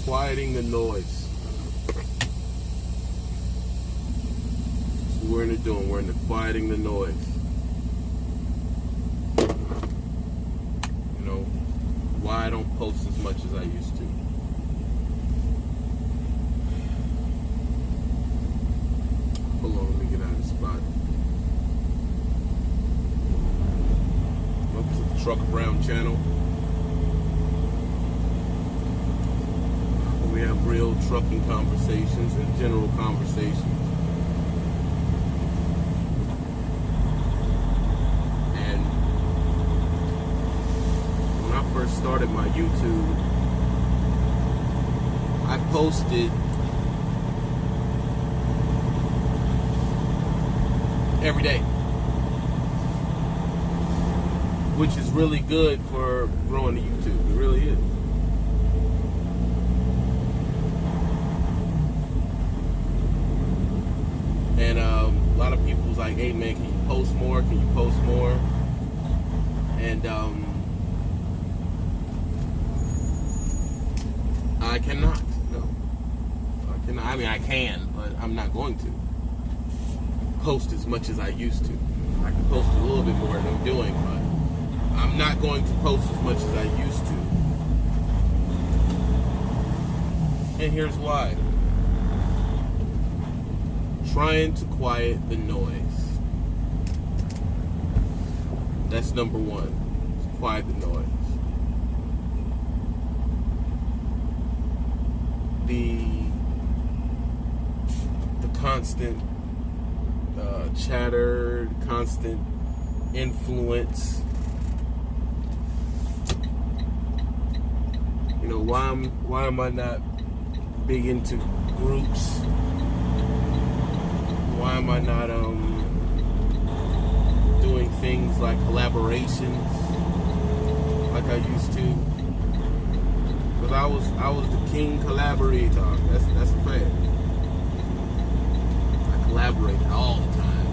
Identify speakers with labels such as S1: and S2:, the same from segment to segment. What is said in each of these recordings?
S1: quieting the noise. That's what we're into doing. We're into quieting the noise. You know, why I don't post as much as I used to. Hold on, let me get out of the spot. Welcome to the Truck Brown channel. We have real trucking conversations and general conversations. And when I first started my YouTube, I posted every day, which is really good for growing the YouTube. It really is. And a lot of people was like, hey man, can you post more? Can you post more? And I cannot. No. I cannot. I mean, I can, but I'm not going to post as much as I used to. I can post a little bit more than I'm doing, but I'm not going to post as much as I used to. And here's why. Trying to quiet the noise. That's number one. Quiet the noise. The constant chatter, constant influence. You know, why am I not big into groups? Why am I not doing things like collaborations like I used to? Because I was the king collaborator. That's a fact. I collaborated all the time.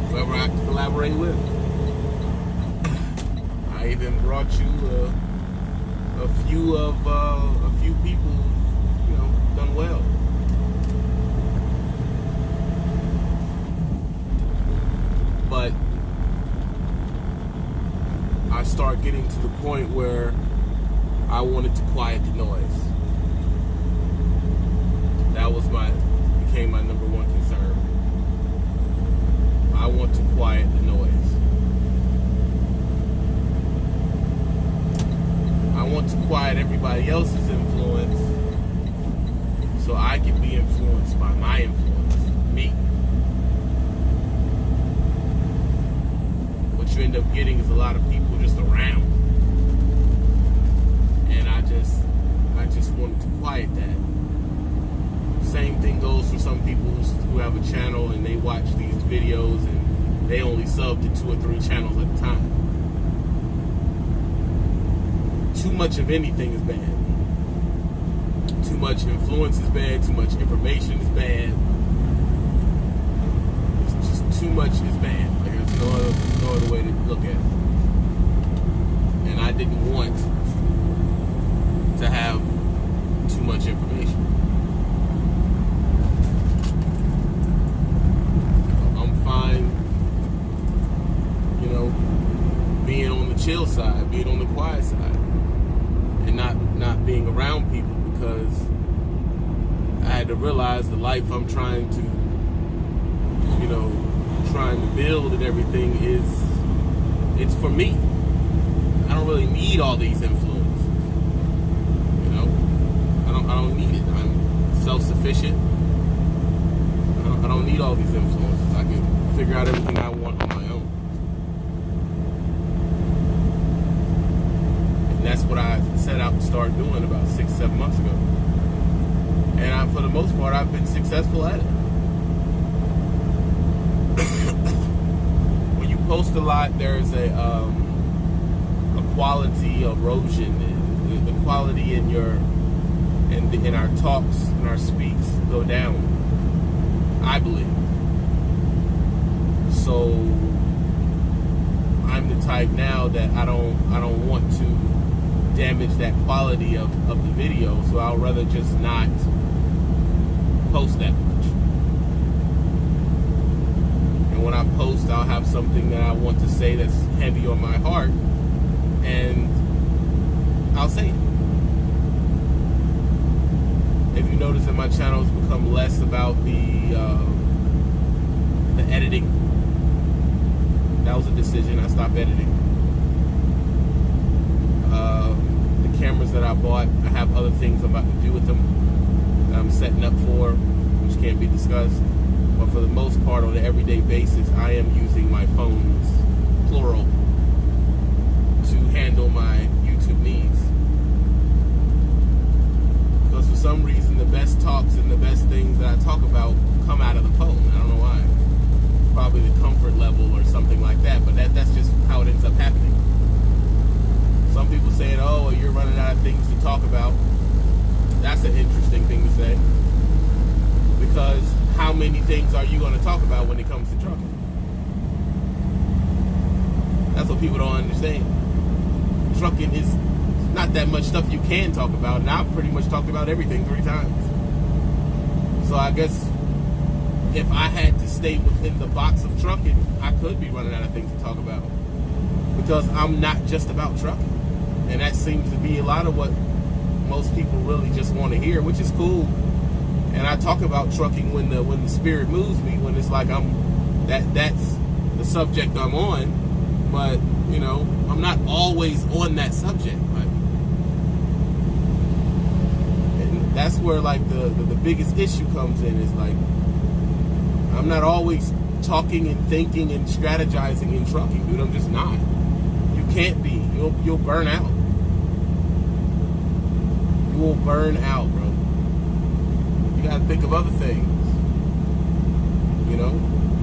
S1: Whoever I could collaborate with. I even brought you a few people, you know, done well. But I start getting to the point where I wanted to quiet the noise. That became my number one concern. I want to quiet the noise. I want to quiet everybody else's influence so I can be influenced by my influence, me. What you end up getting is a lot of people just around. And I just wanted to quiet that. Same thing goes for some people who have a channel and they watch these videos and they only sub to 2 or 3 channels at a time. Too much of anything is bad. Too much influence is bad. Too much information is bad. It's just too much is bad. Like there's no other way to look at it. And I didn't want to have too much information. I'm fine, you know, being on the chill side, being on the quiet side, and not being around people, because I had to realize the life I'm trying to, you know, trying to build and everything it's for me. I don't really need all these influences. You know, I don't need it. I'm self-sufficient. I don't need all these influences. I can figure out everything I want on my own. And that's what I set out to start doing about 6-7 months ago. And for the most part, I've been successful at it. When you post a lot, there's a quality erosion. The quality in our talks and our speaks go down, I believe. So I'm the type now that I don't want to damage that quality of the video, so I'll rather just not post that much. And when I post, I'll have something that I want to say that's heavy on my heart, and I'll say it. If you notice that my channel has become less about the editing, that was a decision. I stopped editing. The cameras that I bought, I have other things I'm about to do with them that I'm setting up for, which can't be discussed. But for the most part, on an everyday basis, I am using my phones, plural, to handle my YouTube needs. Because for some reason, the best talks and the best things that I talk about come out of the phone. I don't know why. It's probably the comfort level or something like that, but that's just how it ends up happening. Some people saying, oh, you're running out of things to talk about. That's an interesting thing to say. Because how many things are you going to talk about when it comes to trucking? That's what people don't understand. Trucking is not that much stuff you can talk about, and I've pretty much talked about everything 3 times. So I guess if I had to stay within the box of trucking, I could be running out of things to talk about. Because I'm not just about trucking. And that seems to be a lot of what most people really just want to hear, which is cool. And I talk about trucking when the spirit moves me, when it's like that's the subject I'm on. But, you know, I'm not always on that subject. And that's where like the biggest issue comes in, is like I'm not always talking and thinking and strategizing in trucking, dude. I'm just not. You can't be. You'll burn out. You will burn out, bro. You gotta think of other things. You know,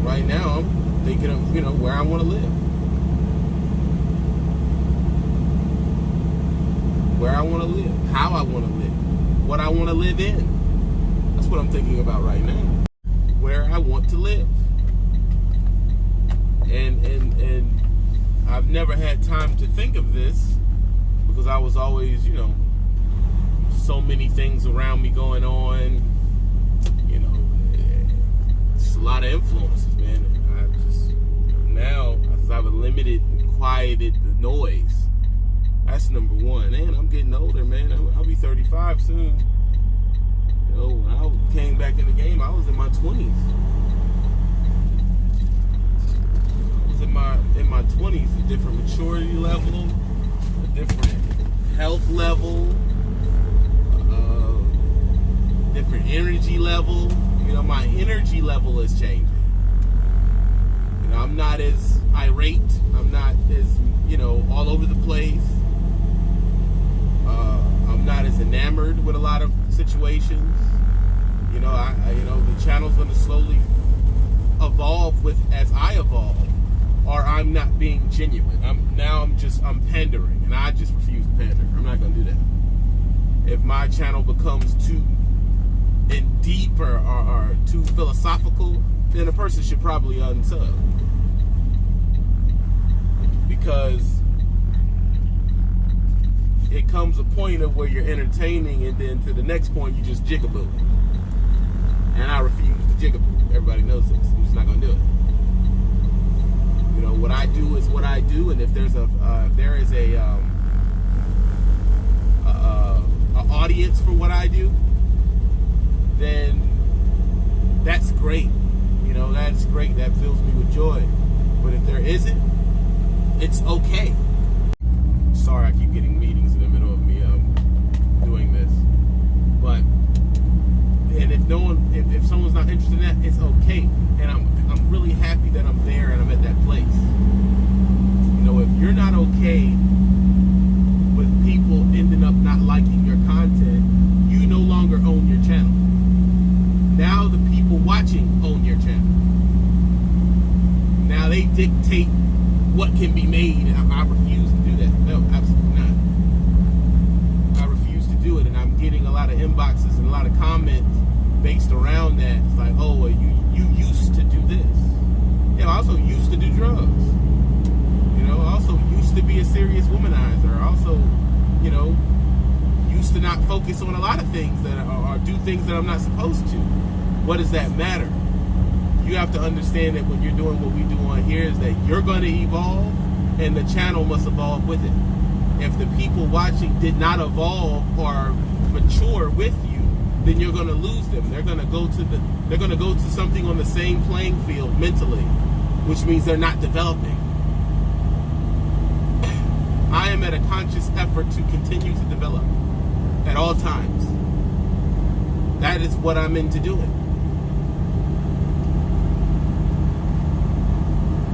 S1: right now I'm thinking of, you know, where I want to live. Where I want to live, how I want to live, what I want to live in. That's what I'm thinking about right now. Where I want to live. And I've never had time to think of this because I was always, you know, so many things around me going on. You know, just a lot of influences, man. And I just, now, as I've limited and quieted the noise, that's number one. And I'm getting older, man. I'll be 35 soon. You know, when I came back in the game, I was in my 20s. I was in my 20s, a different maturity level, a different health level, different energy level. You know, my energy level is changing. You know, I'm not as irate. I'm not as, you know, all over the place. I'm not as enamored with a lot of situations. You know, you know, the channel's going to slowly evolve with as I evolve, or I'm not being genuine. I'm pandering, and I just refuse to pander. I'm not going to do that. If my channel becomes too in deep or too philosophical, then a person should probably unsub. Because it comes a point of where you're entertaining, and then to the next point you just jigaboo. And I refuse to jigaboo. Everybody knows this. I'm just not gonna do it. You know, what I do is what I do, and if there is a audience for what I do, then that's great. You know, that's great. That fills me with joy. But if there isn't, it's okay. Sorry, I keep getting meetings in the middle of me doing this. But and if someone's not interested in that, it's okay. And I'm really happy that I'm there and I'm at that place. You know, if you're not okay with people ending up not liking your content, you no longer own your channel. Now the people watching own your channel. Now they dictate what can be made, and I refuse to do that. No, absolutely not. I refuse to do it, and I'm getting a lot of inboxes and a lot of comments based around that. It's like, oh, well, you used to do this. Yeah, I also used to do drugs. You know, I also used to be a serious womanizer. I also, you used to not focus on a lot of things that or do things that I'm not supposed to. What does that matter? You have to understand that when you're doing what we do on here is that you're going to evolve and the channel must evolve with it. If the people watching did not evolve or mature with you, then you're going to lose them. They're going to go to something on the same playing field mentally, which means they're not developing. I am at a conscious effort to continue to develop at all times. That is what I'm into doing.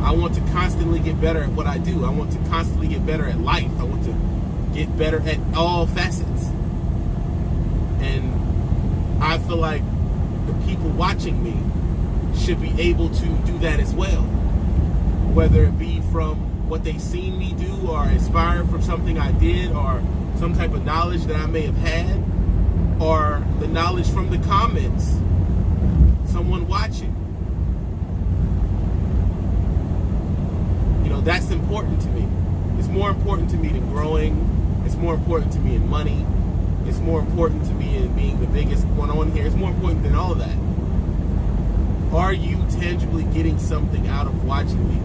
S1: I want to constantly get better at what I do. I want to constantly get better at life. I want to get better at all facets. And I feel like the people watching me should be able to do that as well. Whether it be from what they've seen me do or inspired from something I did or some type of knowledge that I may have had or the knowledge from the comments, someone watching. That's important to me. It's more important to me than growing. It's more important to me in money. It's more important to me in being the biggest one on here. It's more important than all of that. Are you tangibly getting something out of watching me?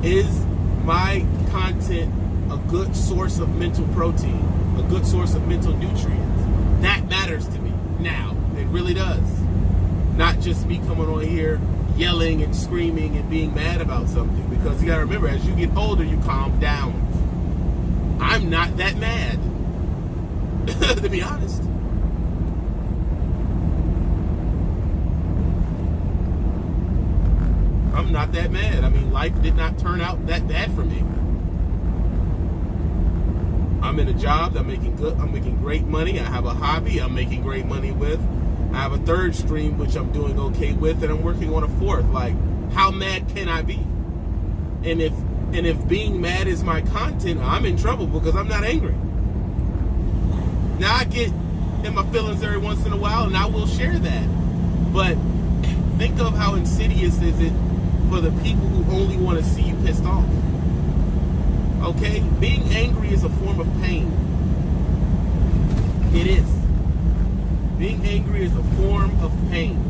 S1: Is my content a good source of mental protein? A good source of mental nutrients? That matters to me now. It really does. Not just me coming on here yelling and screaming and being mad about something, because you gotta remember, as you get older, you calm down. I'm not that mad, to be honest. I'm not that mad. I mean, life did not turn out that bad for me. I'm in a job that I'm making great money. I have a hobby I'm making great money with. I have a third stream which I'm doing okay with, and I'm working on a fourth. Like, how mad can I be? And if being mad is my content, I'm in trouble because I'm not angry. Now I get in my feelings every once in a while, and I will share that. But think of how insidious is it for the people who only want to see you pissed off. Okay? Being angry is a form of pain. It is. Being angry is a form of pain.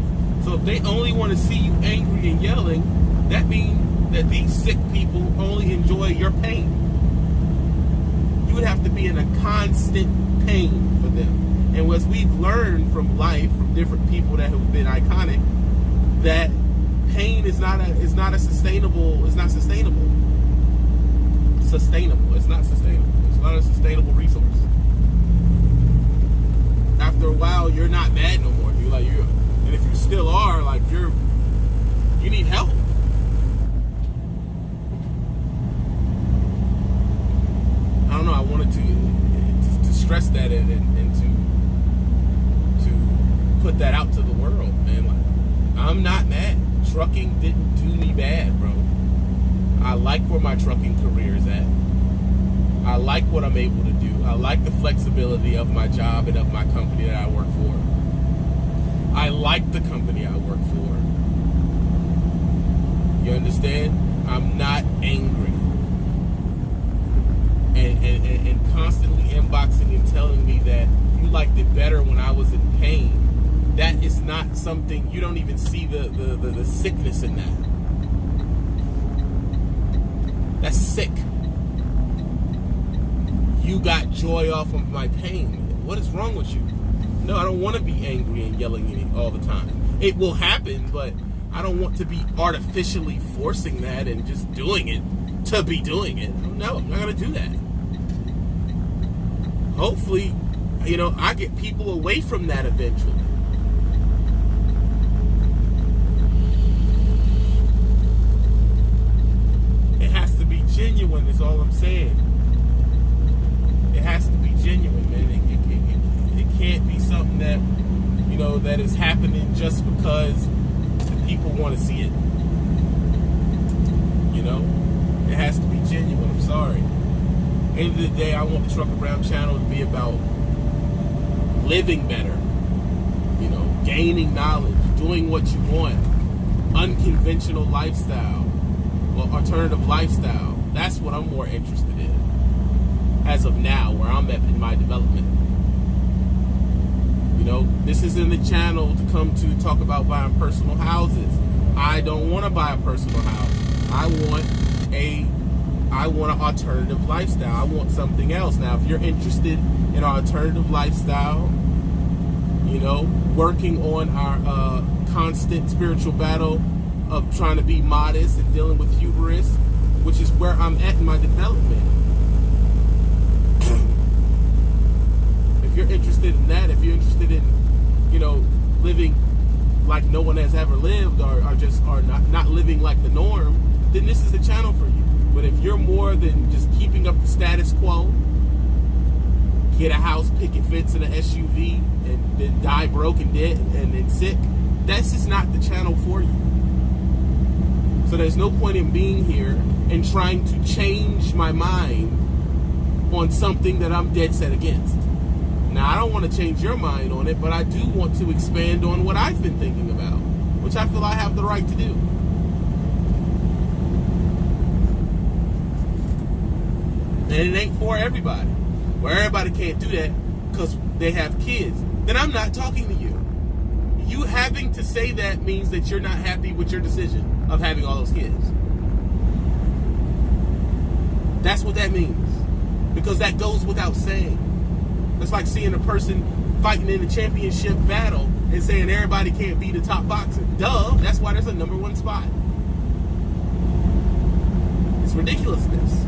S1: So if they only want to see you angry and yelling, that means that these sick people only enjoy your pain. You would have to be in a constant pain for them. And as we've learned from life, from different people that have been iconic, that pain is not sustainable. It's not sustainable. It's not sustainable. It's not a sustainable resource. After a while, you're not mad no more. And if you still are, you need help. I don't know. I wanted to stress that and to put that out to the world, man. I'm not mad. Trucking didn't do me bad, bro. I like where my trucking career is at. I like what I'm able to do. I like the flexibility of my job and of my company that I work for. I like the company I work for. You understand? I'm not angry. And constantly inboxing and telling me that you liked it better when I was in pain. That is not something, you don't even see the sickness in that. That's sick. You got joy off of my pain. What is wrong with you? No, I don't want to be angry and yelling all the time. It will happen, but I don't want to be artificially forcing that and just doing it to be doing it. No, I'm not going to do that. Hopefully, I get people away from that eventually. It has to be genuine is all I'm saying. It has to be genuine, man. It can't be something that, that is happening just because the people want to see it. It has to be genuine. I'm sorry. End of the day, I want the Trucker Brown channel to be about living better, gaining knowledge, doing what you want, unconventional lifestyle, or alternative lifestyle. That's what I'm more interested in. as of now, where I'm at in my development. You know, this isn't a channel to come to talk about buying personal houses. I don't want to buy a personal house. I want an alternative lifestyle. I want something else. Now, if you're interested in an alternative lifestyle, you know, working on our constant spiritual battle of trying to be modest and dealing with hubris, which is where I'm at in my development. If you're interested in that, if you're interested in, you know, living like no one has ever lived, or not living like the norm, then this is the channel for you. But if you're more than just keeping up the status quo, get a house, picket fence, and an SUV, and then die broke and dead and then sick, this is not the channel for you. So there's no point in being here and trying to change my mind on something that I'm dead set against. Now, I don't want to change your mind on it, but I do want to expand on what I've been thinking about, which I feel I have the right to do. And it ain't for everybody. Where everybody can't do that because they have kids. Then I'm not talking to you. You having to say that means that you're not happy with your decision of having all those kids. That's what that means. Because that goes without saying. It's like seeing a person fighting in a championship battle and saying everybody can't be the top boxer. Duh, that's why there's a number one spot. It's ridiculousness.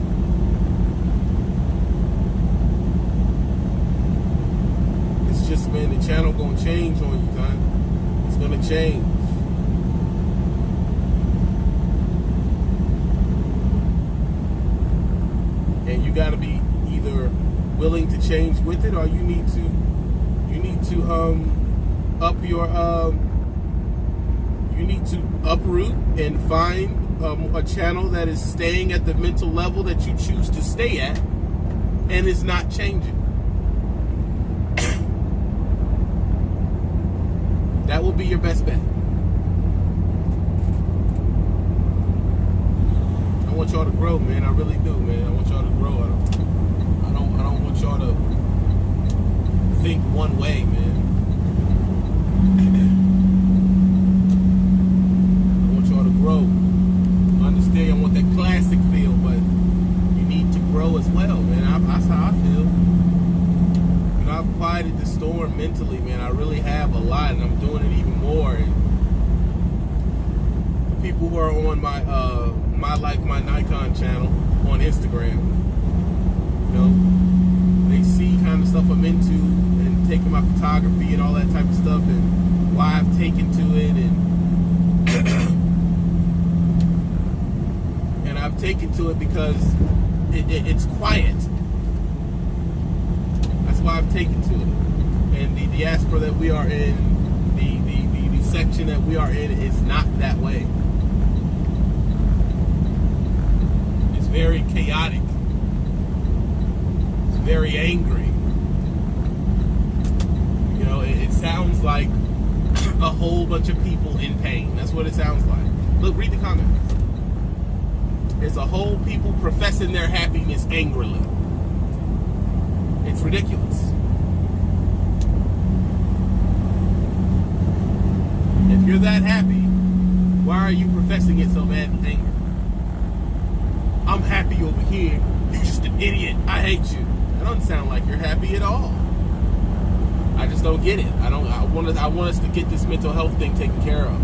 S1: It's just, man, the channel gonna change on you, son. It's gonna change. And you gotta be either willing to change with it, or you need to uproot and find a channel that is staying at the mental level that you choose to stay at and is not changing. That will be your best bet. I want y'all to grow, man. I really do, man. I want y'all to grow. I don't want y'all to think one way, man. I want y'all to grow. I understand I want that classic feel, but you need to grow as well, man. That's how I feel. You know, I've quieted the storm mentally, man. I really have a lot, and I'm doing it even more. And the people who are on my My Life, My Nikon channel on Instagram, you know, they see kind of stuff I'm into and taking my photography and all that type of stuff and why I've taken to it, and I've taken to it because it's quiet. That's why I've taken to it. And the diaspora that we are in, the section that we are in is not that way. It's very chaotic. It's very angry. You know, it sounds like a whole bunch of people in pain. That's what it sounds like. Look, read the comments. It's a whole people professing their happiness angrily. It's ridiculous. If you're that happy, why are you professing it so bad with anger? I'm happy over here. You're just an idiot. I hate you. That doesn't sound like you're happy at all. I just don't get it. I want us to get this mental health thing taken care of.